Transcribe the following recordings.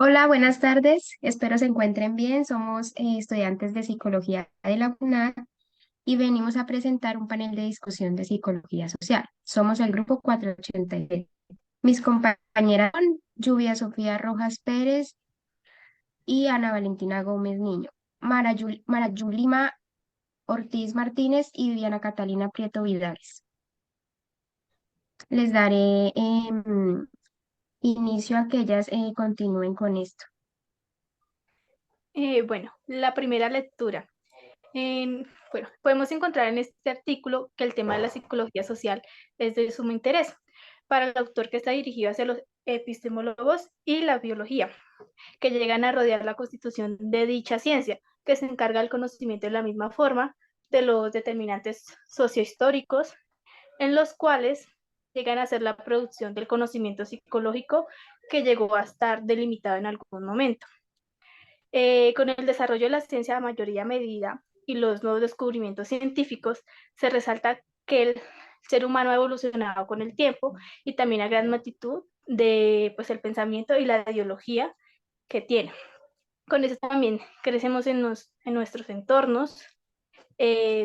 Hola, buenas tardes. Espero se encuentren bien. Somos estudiantes de psicología de la UNAD y venimos a presentar un panel de discusión de psicología social. Somos el grupo 486. Mis compañeras son Lluvia Sofía Rojas Pérez y Ana Valentina Gómez Niño, Mara Yulima Ortiz Martínez y Viviana Catalina Prieto Vidales. Les daré inicio a que ellas continúen con esto. Bueno, la primera lectura. Bueno, podemos encontrar en este artículo que el tema de la psicología social es de sumo interés para el autor, que está dirigido hacia los epistemólogos y la biología, que llegan a rodear la constitución de dicha ciencia, que se encarga del conocimiento de la misma forma de los determinantes sociohistóricos, en los cuales llegan a ser la producción del conocimiento psicológico que llegó a estar delimitado en algún momento. Con el desarrollo de la ciencia a mayoría medida y los nuevos descubrimientos científicos, se resalta que el ser humano ha evolucionado con el tiempo y también a gran magnitud de pues, el pensamiento y la ideología que tiene. Con eso también crecemos en nuestros entornos.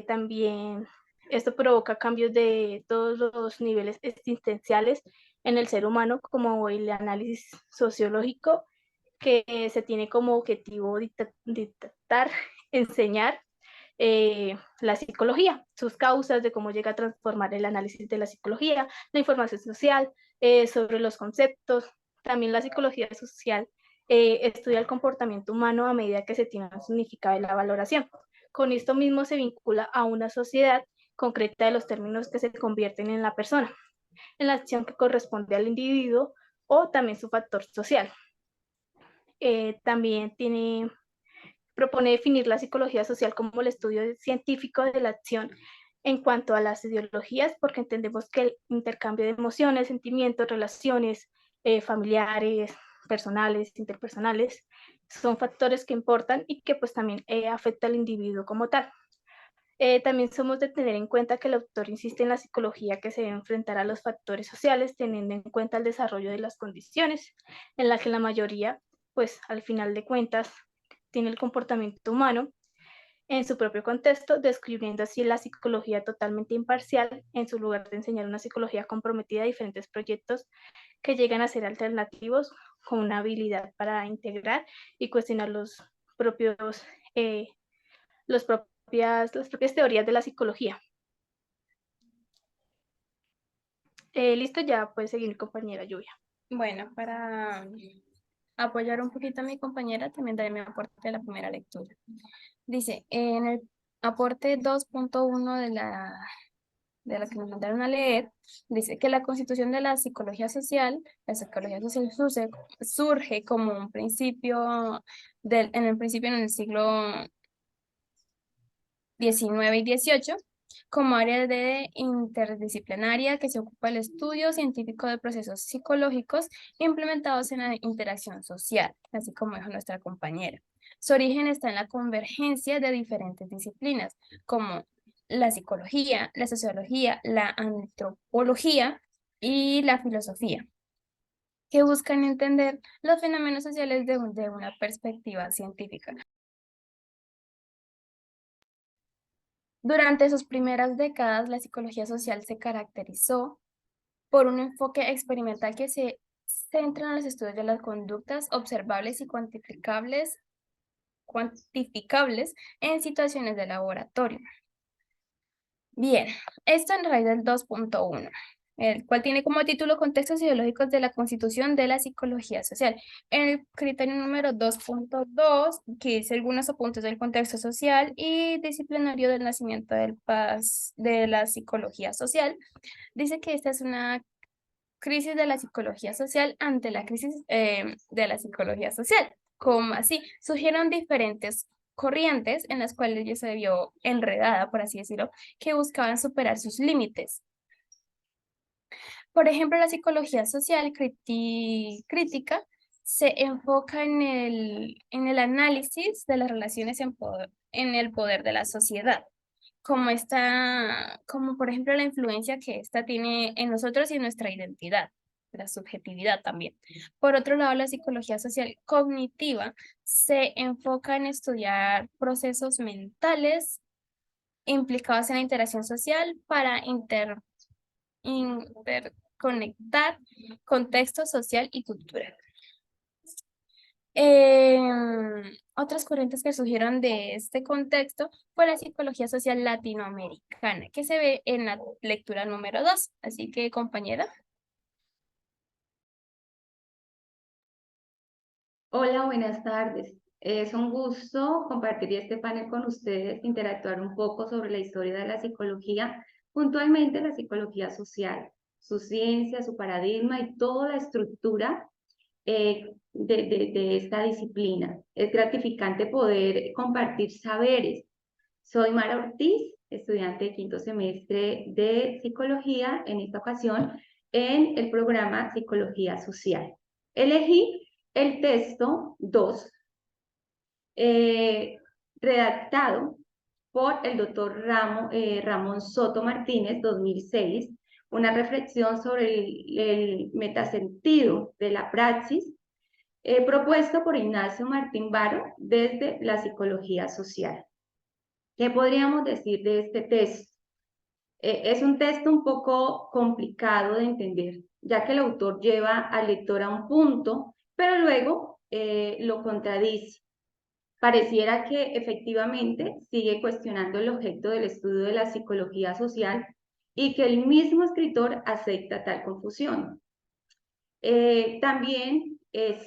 También esto provoca cambios de todos los niveles existenciales en el ser humano, como el análisis sociológico, que se tiene como objetivo dictar, enseñar la psicología, sus causas, de cómo llega a transformar el análisis de la psicología, la información social, sobre los conceptos. También la psicología social estudia el comportamiento humano a medida que se tiene un significado de la valoración. Con esto mismo se vincula a una sociedad concreta de los términos que se convierten en la persona, en la acción que corresponde al individuo o también su factor social. También propone definir la psicología social como el estudio científico de la acción en cuanto a las ideologías, porque entendemos que el intercambio de emociones, sentimientos, relaciones familiares, personales, interpersonales, son factores que importan y que pues también afecta al individuo como tal. También somos de tener en cuenta que el autor insiste en la psicología que se debe enfrentar a los factores sociales, teniendo en cuenta el desarrollo de las condiciones en las que la mayoría, pues al final de cuentas, tiene el comportamiento humano en su propio contexto, describiendo así la psicología totalmente imparcial en su lugar de enseñar una psicología comprometida a diferentes proyectos que llegan a ser alternativos, con una habilidad para integrar y cuestionar propios, eh, las propias teorías de la psicología. Listo, ya puede seguir mi compañera Lluvia. Bueno, para apoyar un poquito a mi compañera, también daré mi aporte de la primera lectura. Dice, en el aporte 2.1 de la que nos mandaron a leer, dice que la constitución de la psicología social surge como un principio, en el principio en el siglo XIX y XVIII, como área de interdisciplinaria que se ocupa del estudio científico de procesos psicológicos implementados en la interacción social, así como dijo nuestra compañera. Su origen está en la convergencia de diferentes disciplinas, como la psicología, la sociología, la antropología y la filosofía, que buscan entender los fenómenos sociales de una perspectiva científica. Durante sus primeras décadas, la psicología social se caracterizó por un enfoque experimental que se centra en los estudios de las conductas observables y cuantificables en situaciones de laboratorio. Bien, esto en raíz del 2.1, el cual tiene como título Contextos ideológicos de la Constitución de la Psicología Social. En el criterio número 2.2, que dice algunos apuntes del contexto social y disciplinario del nacimiento de la psicología social, dice que esta es una crisis de la psicología social ante la crisis de la psicología social. Como así, surgieron diferentes corrientes en las cuales ella se vio enredada, por así decirlo, que buscaban superar sus límites. Por ejemplo, la psicología social crítica se enfoca en el análisis de las relaciones en el poder de la sociedad, como por ejemplo la influencia que ésta tiene en nosotros y en nuestra identidad. la subjetividad también. Por otro lado, la psicología social cognitiva se enfoca en estudiar procesos mentales implicados en la interacción social para interconectar contexto social y cultural. Otras corrientes que surgieron de este contexto fue la psicología social latinoamericana, que se ve en la lectura número 2. Así que, compañera. Hola, buenas tardes. Es un gusto compartir este panel con ustedes, interactuar un poco sobre la historia de la psicología, puntualmente la psicología social, su ciencia, su paradigma y toda la estructura de esta disciplina. Es gratificante poder compartir saberes. Soy Mara Ortiz, estudiante de quinto semestre de psicología, en esta ocasión en el programa Psicología Social. Elegí el texto 2, redactado por el doctor Ramón Soto Martínez, 2006, una reflexión sobre el metasentido de la praxis, propuesto por Ignacio Martín Baro desde la psicología social. ¿Qué podríamos decir de este texto? Es un texto un poco complicado de entender, ya que el autor lleva al lector a un punto, pero luego lo contradice. Pareciera que efectivamente sigue cuestionando el objeto del estudio de la psicología social y que el mismo escritor acepta tal confusión. También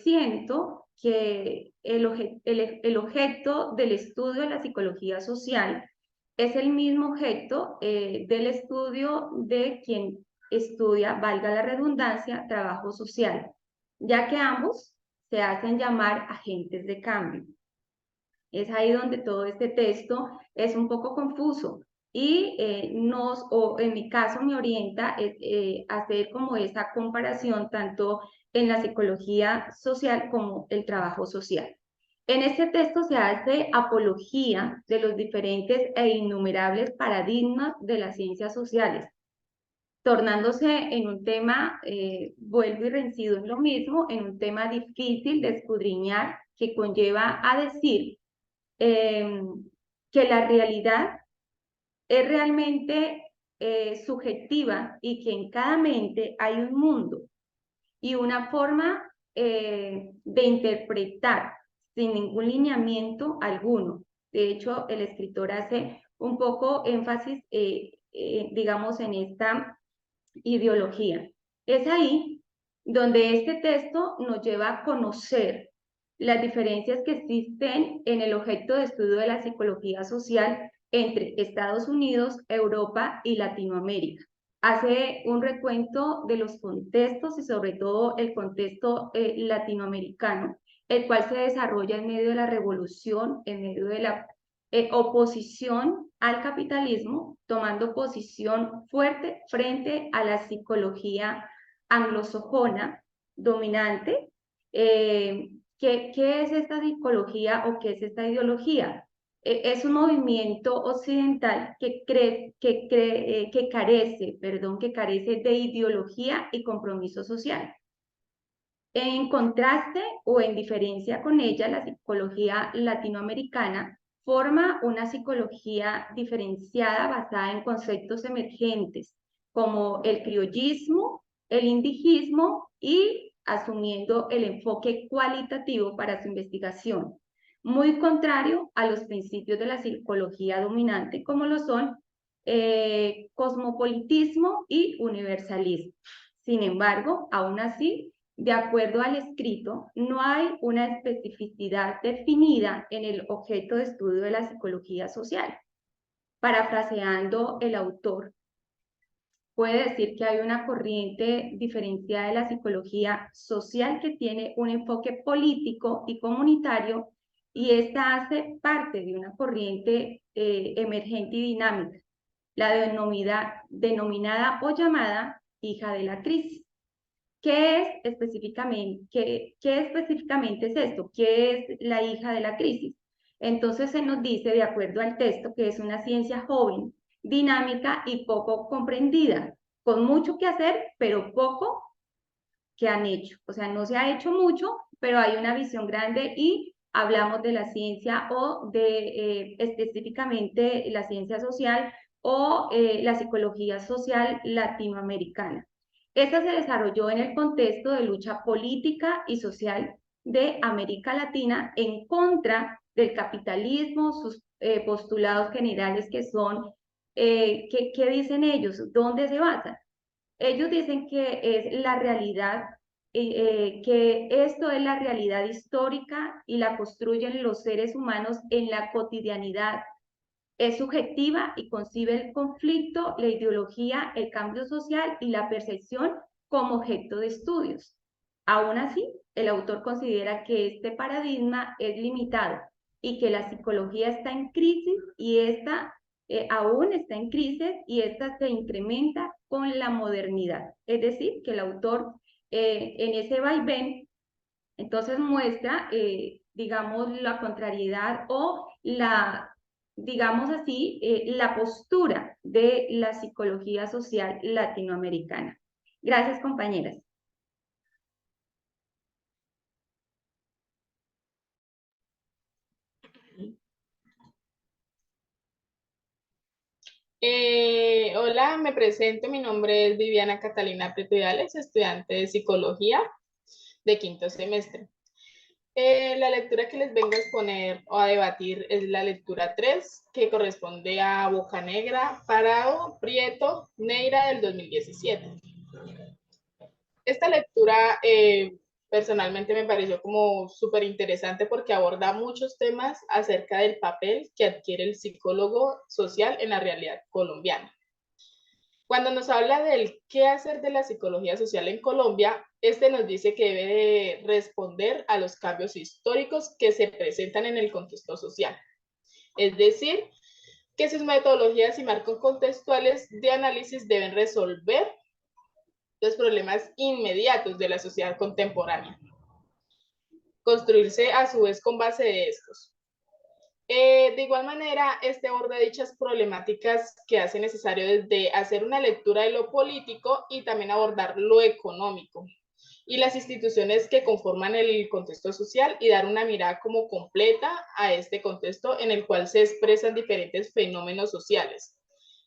siento que el objeto del estudio de la psicología social es el mismo objeto del estudio de quien estudia, valga la redundancia, trabajo social, ya que ambos se hacen llamar agentes de cambio. Es ahí donde todo este texto es un poco confuso y o en mi caso me orienta a hacer como esa comparación tanto en la psicología social como el trabajo social. En este texto se hace apología de los diferentes e innumerables paradigmas de las ciencias sociales, tornándose en un tema, vuelvo y reincido en lo mismo, en un tema difícil de escudriñar que conlleva a decir que la realidad es realmente subjetiva y que en cada mente hay un mundo y una forma de interpretar sin ningún lineamiento alguno. De hecho, el escritor hace un poco énfasis, digamos, en esta ideología. Es ahí donde este texto nos lleva a conocer las diferencias que existen en el objeto de estudio de la psicología social entre Estados Unidos, Europa y Latinoamérica. Hace un recuento de los contextos y sobre todo el contexto latinoamericano, el cual se desarrolla en medio de la revolución, en medio de la oposición al capitalismo, tomando posición fuerte frente a la psicología anglosajona dominante. ¿Qué es esta psicología o qué es esta ideología? Es un movimiento occidental que carece de ideología y compromiso social. En contraste o en diferencia con ella, la psicología latinoamericana forma una psicología diferenciada basada en conceptos emergentes como el criollismo, el indigismo y asumiendo el enfoque cualitativo para su investigación, muy contrario a los principios de la psicología dominante como lo son cosmopolitismo y universalismo. Sin embargo, aún así, de acuerdo al escrito, no hay una especificidad definida en el objeto de estudio de la psicología social. Parafraseando el autor, puede decir que hay una corriente diferenciada de la psicología social que tiene un enfoque político y comunitario y esta hace parte de una corriente emergente y dinámica, la denominada o llamada hija de la crisis. ¿Qué específicamente es esto? ¿Qué es la hija de la crisis? Entonces se nos dice, de acuerdo al texto, que es una ciencia joven, dinámica y poco comprendida, con mucho que hacer, pero poco que han hecho. O sea, no se ha hecho mucho, pero hay una visión grande y hablamos de la ciencia o de específicamente la ciencia social o la psicología social latinoamericana. Esta se desarrolló en el contexto de lucha política y social de América Latina en contra del capitalismo, sus postulados generales que son, ¿qué dicen ellos? ¿Dónde se basan? Ellos dicen que es la realidad, que esto es la realidad histórica y la construyen los seres humanos en la cotidianidad. Es subjetiva y concibe el conflicto, la ideología, el cambio social y la percepción como objeto de estudios. Aún así, el autor considera que este paradigma es limitado y que la psicología está en crisis y esta aún está en crisis y esta se incrementa con la modernidad. Es decir, que el autor en ese vaivén entonces muestra, digamos, la contrariedad o la, digamos así, la postura de la psicología social latinoamericana. Gracias, compañeras. Hola, me presento. Mi nombre es Viviana Catalina Prieto Vidales, estudiante de psicología de quinto semestre. La lectura que les vengo a exponer o a debatir es la lectura 3, que corresponde a Bocanegra, Parado, Prieto, Neira del 2017. Esta lectura personalmente me pareció como súper interesante porque aborda muchos temas acerca del papel que adquiere el psicólogo social en la realidad colombiana. Cuando nos habla del qué hacer de la psicología social en Colombia, este nos dice que debe de responder a los cambios históricos que se presentan en el contexto social. Es decir, que sus metodologías y marcos contextuales de análisis deben resolver los problemas inmediatos de la sociedad contemporánea. Construirse a su vez con base de estos. De igual manera, este aborda dichas problemáticas que hace necesario desde hacer una lectura de lo político y también abordar lo económico y las instituciones que conforman el contexto social y dar una mirada como completa a este contexto en el cual se expresan diferentes fenómenos sociales.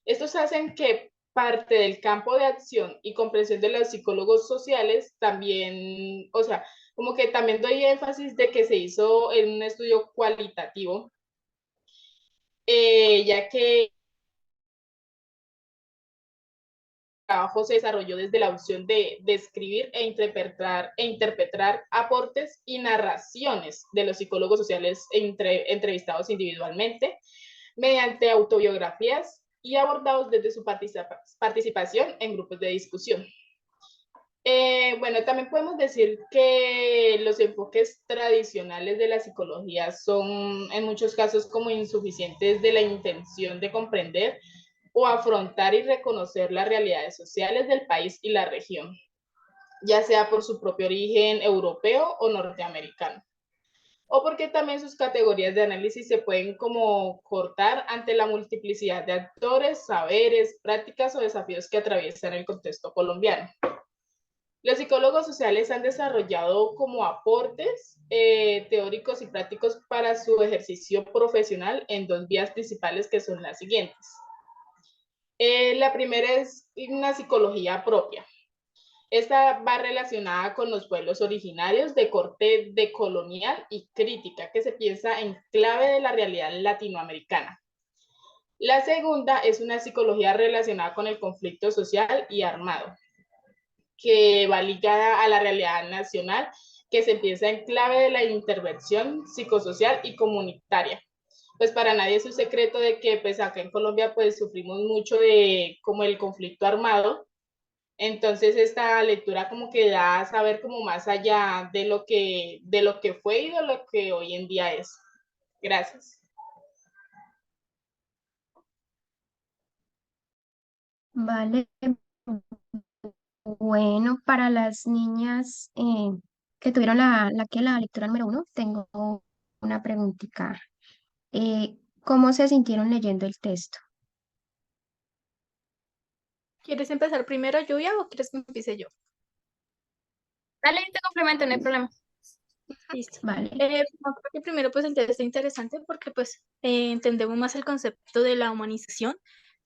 Estos hacen que parte del campo de acción y comprensión de los psicólogos sociales también, o sea, como que también doy énfasis de que se hizo en un estudio cualitativo, ya que el trabajo se desarrolló desde la opción de describir e interpretar aportes y narraciones de los psicólogos sociales entrevistados individualmente mediante autobiografías y abordados desde su participación en grupos de discusión. Bueno, también podemos decir que los enfoques tradicionales de la psicología son en muchos casos como insuficientes de la intención de comprender o afrontar y reconocer las realidades sociales del país y la región, ya sea por su propio origen europeo o norteamericano, o porque también sus categorías de análisis se pueden como cortar ante la multiplicidad de actores, saberes, prácticas o desafíos que atraviesan el contexto colombiano. Los psicólogos sociales han desarrollado como aportes teóricos y prácticos para su ejercicio profesional en dos vías principales que son las siguientes. La primera es una psicología propia. Esta va relacionada con los pueblos originarios de corte decolonial y crítica que se piensa en clave de la realidad latinoamericana. La segunda es una psicología relacionada con el conflicto social y armado, que va ligada a la realidad nacional, que se piensa en clave de la intervención psicosocial y comunitaria. Pues para nadie es un secreto de que pues acá en Colombia pues sufrimos mucho de como el conflicto armado. Entonces esta lectura como que da a saber como más allá de lo que fue y de lo que hoy en día es. Gracias. Vale, bueno, para las niñas que tuvieron la lectura número 1, tengo una preguntita. ¿Cómo se sintieron leyendo el texto? ¿Quieres empezar primero, Lluvia, o quieres que empiece yo? Dale, te complemento, no hay problema. Listo. Vale. Creo que primero pues el test es interesante porque pues entendemos más el concepto de la humanización.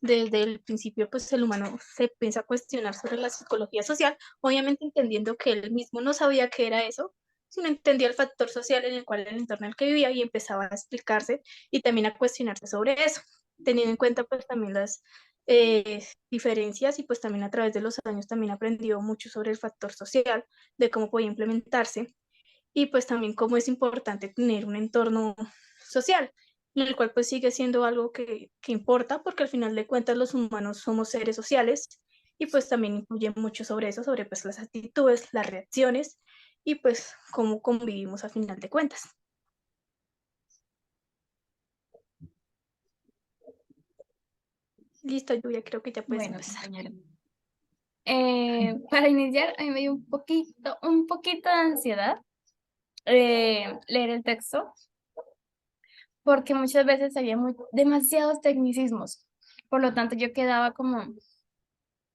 Desde el principio pues el humano se piensa a cuestionar sobre la psicología social, obviamente entendiendo que él mismo no sabía qué era eso, sino entendía el factor social en el cual el entorno en el que vivía y empezaba a explicarse y también a cuestionarse sobre eso, teniendo en cuenta pues también las diferencias y pues también a través de los años también aprendió mucho sobre el factor social, de cómo podía implementarse y pues también cómo es importante tener un entorno social, en el cual pues sigue siendo algo que importa, porque al final de cuentas los humanos somos seres sociales y pues también influye mucho sobre eso, sobre pues las actitudes, las reacciones y pues cómo convivimos al final de cuentas. Listo, Julia, creo que ya puedes Bueno, empezar. compañero. Para iniciar, a mí me dio un poquito de ansiedad leer el texto, porque muchas veces había demasiados tecnicismos. Por lo tanto, yo quedaba como,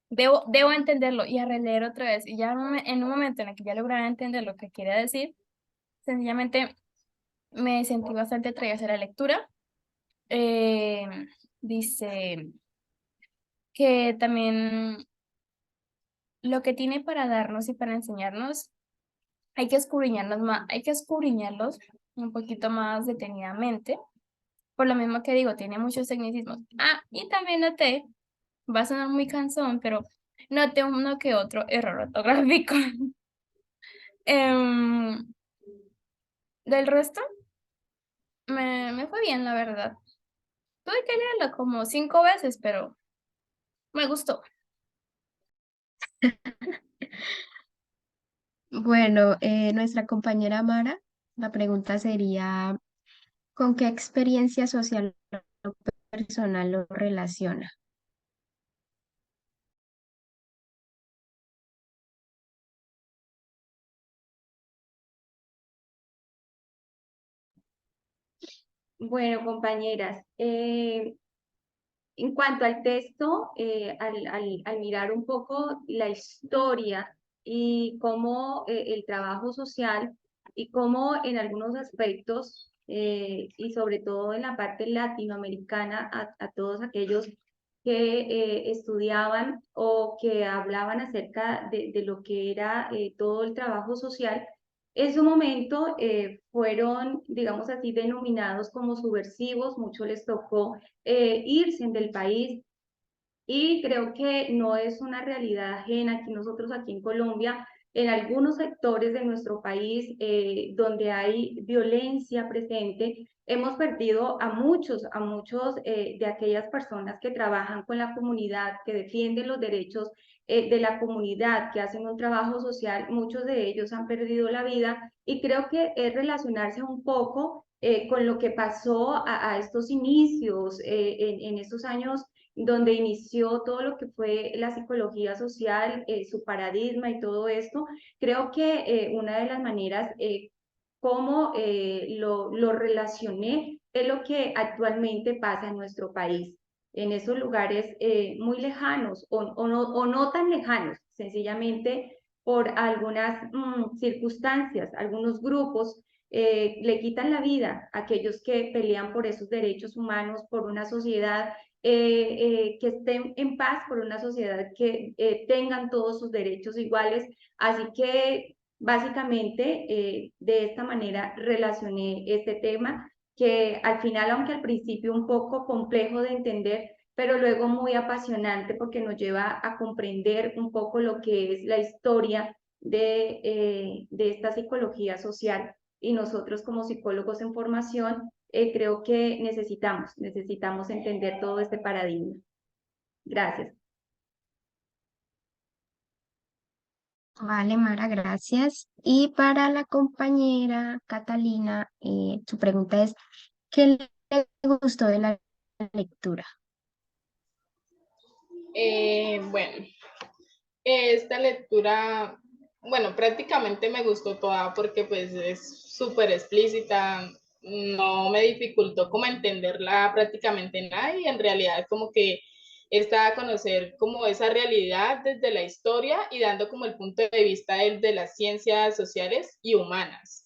debo entenderlo y a releer otra vez. Y ya en un momento en el que ya lograba entender lo que quería decir, sencillamente me sentí bastante atraída hacia la lectura. Eh, Dice que también lo que tiene para darnos y para enseñarnos, hay que escudriñarlos más, hay que escudriñarlos un poquito más detenidamente. Por lo mismo que digo, tiene muchos tecnicismos. Ah, y también noté, va a sonar muy cansón, pero noté uno que otro error ortográfico. Del resto, me fue bien, la verdad. Tuve que leerlo como 5 veces, pero me gustó. Bueno, nuestra compañera Mara, la pregunta sería, ¿con qué experiencia social o personal lo relaciona? Bueno, compañeras, en cuanto al texto, al mirar un poco la historia y cómo el trabajo social y cómo en algunos aspectos, y sobre todo en la parte latinoamericana, a todos aquellos que estudiaban o que hablaban acerca de lo que era todo el trabajo social, en su momento fueron, digamos así, denominados como subversivos, mucho les tocó irse del país y creo que no es una realidad ajena aquí nosotros aquí en Colombia, en algunos sectores de nuestro país donde hay violencia presente, hemos perdido a muchos de aquellas personas que trabajan con la comunidad, que defienden los derechos de la comunidad, que hacen un trabajo social, muchos de ellos han perdido la vida y creo que es relacionarse un poco con lo que pasó a estos inicios en estos años donde inició todo lo que fue la psicología social, su paradigma y todo esto, creo que una de las maneras como lo relacioné es lo que actualmente pasa en nuestro país, en esos lugares muy lejanos o no tan lejanos, sencillamente por algunas circunstancias, algunos grupos le quitan la vida a aquellos que pelean por esos derechos humanos, por una sociedad que estén en paz, por una sociedad que tengan todos sus derechos iguales. Así que básicamente de esta manera relacioné este tema que al final, aunque al principio un poco complejo de entender, pero luego muy apasionante porque nos lleva a comprender un poco lo que es la historia de esta psicología social y nosotros como psicólogos en formación creo que necesitamos entender todo este paradigma. Gracias. Vale, Mara, gracias. Y para la compañera Catalina, su pregunta es, ¿qué le gustó de la lectura? Bueno, esta lectura, bueno, prácticamente me gustó toda porque pues es súper explícita, no me dificultó como entenderla prácticamente nada y en realidad como que está a conocer como esa realidad desde la historia y dando como el punto de vista de las ciencias sociales y humanas.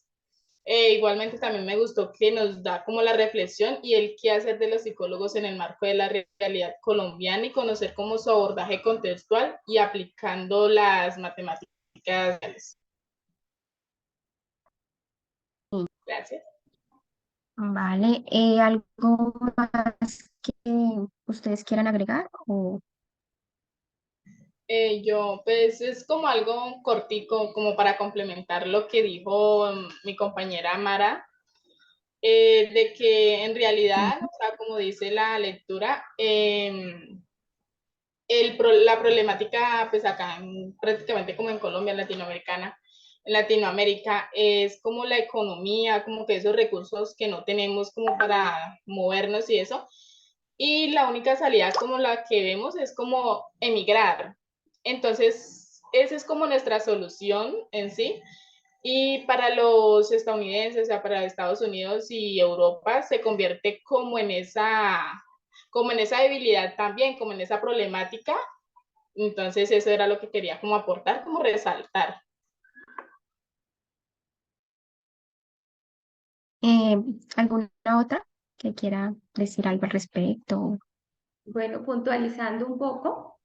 Igualmente también me gustó que nos da como la reflexión y el qué hacer de los psicólogos en el marco de la realidad colombiana y conocer como su abordaje contextual y aplicando las matemáticas. Gracias. Vale, ¿algo más que ustedes quieran agregar? O... Yo, pues es como algo cortico, como para complementar lo que dijo mi compañera Mara, de que en realidad, o sea, como dice la lectura, la problemática, pues acá prácticamente como en Colombia, en Latinoamérica, es como la economía, como que esos recursos que no tenemos como para movernos y eso. Y la única salida como la que vemos es como emigrar. Entonces, esa es como nuestra solución en sí. Y para los estadounidenses, o sea, para Estados Unidos y Europa, se convierte como en esa debilidad también, como en esa problemática. Entonces eso era lo que quería como aportar, como resaltar. ¿Alguna otra que quiera decir algo al respecto? Bueno, puntualizando un poco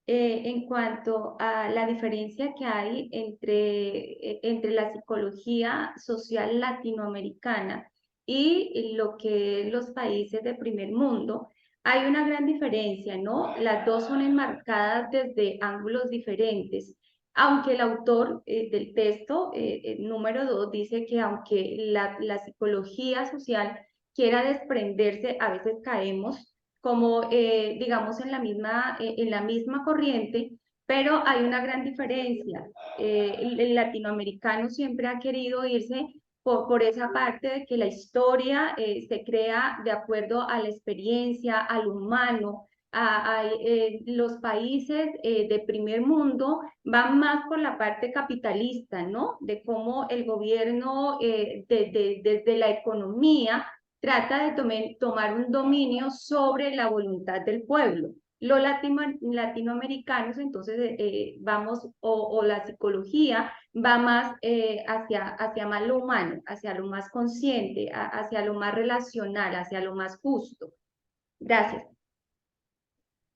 en cuanto a la diferencia que hay entre la psicología social latinoamericana y lo que los países de primer mundo, hay una gran diferencia, ¿no? Las dos son enmarcadas desde ángulos diferentes. Aunque el autor del texto, el número 2, dice que aunque la psicología social quiera desprenderse, a veces caemos como, digamos, en la misma corriente, pero hay una gran diferencia. El latinoamericano siempre ha querido irse por esa parte de que la historia se crea de acuerdo a la experiencia, al humano. Los países de primer mundo van más por la parte capitalista, ¿no? De cómo el gobierno desde la economía trata de tomar un dominio sobre la voluntad del pueblo. Los latinoamericanos, entonces, vamos, o la psicología va más hacia más lo humano, hacia lo más consciente, hacia lo más relacional, hacia lo más justo. Gracias.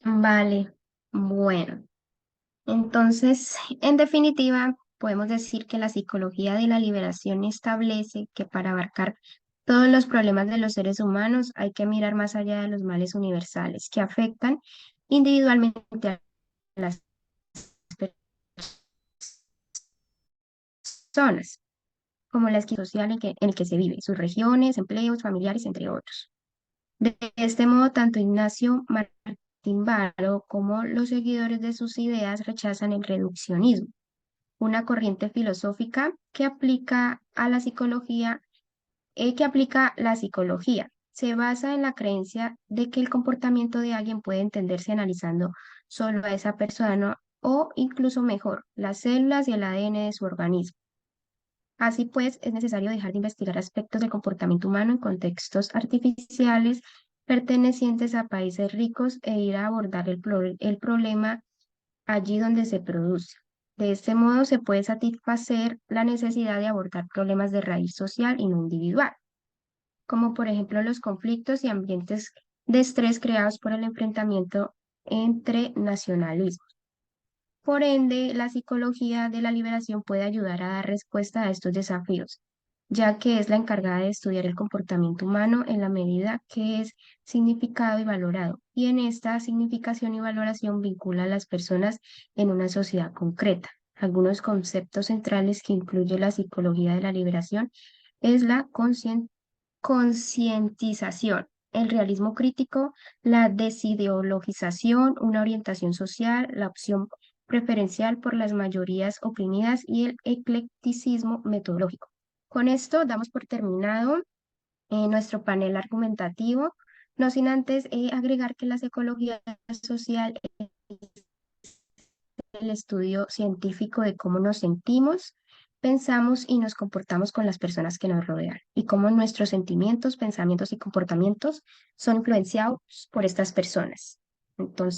Vale, bueno, entonces, en definitiva, podemos decir que la psicología de la liberación establece que para abarcar todos los problemas de los seres humanos hay que mirar más allá de los males universales que afectan individualmente a las personas, como la esquina social en el que se vive, sus regiones, empleos, familiares, entre otros. De este modo, tanto Ignacio Martín Varo como los seguidores de sus ideas rechazan el reduccionismo, una corriente filosófica que aplica a la psicología, que aplica la psicología. Se basa en la creencia de que el comportamiento de alguien puede entenderse analizando solo a esa persona o incluso mejor, las células y el ADN de su organismo. Así pues, es necesario dejar de investigar aspectos del comportamiento humano en contextos artificiales pertenecientes a países ricos e ir a abordar el problema allí donde se produce. De este modo se puede satisfacer la necesidad de abordar problemas de raíz social y no individual, como por ejemplo los conflictos y ambientes de estrés creados por el enfrentamiento entre nacionalismos. Por ende, la psicología de la liberación puede ayudar a dar respuesta a estos desafíos, ya que es la encargada de estudiar el comportamiento humano en la medida que es significado y valorado, y en esta significación y valoración vincula a las personas en una sociedad concreta. Algunos conceptos centrales que incluye la psicología de la liberación es la concientización, el realismo crítico, la desideologización, una orientación social, la opción preferencial por las mayorías oprimidas y el eclecticismo metodológico. Con esto damos por terminado nuestro panel argumentativo, no sin antes agregar que la psicología social es el estudio científico de cómo nos sentimos, pensamos y nos comportamos con las personas que nos rodean y cómo nuestros sentimientos, pensamientos y comportamientos son influenciados por estas personas. Entonces,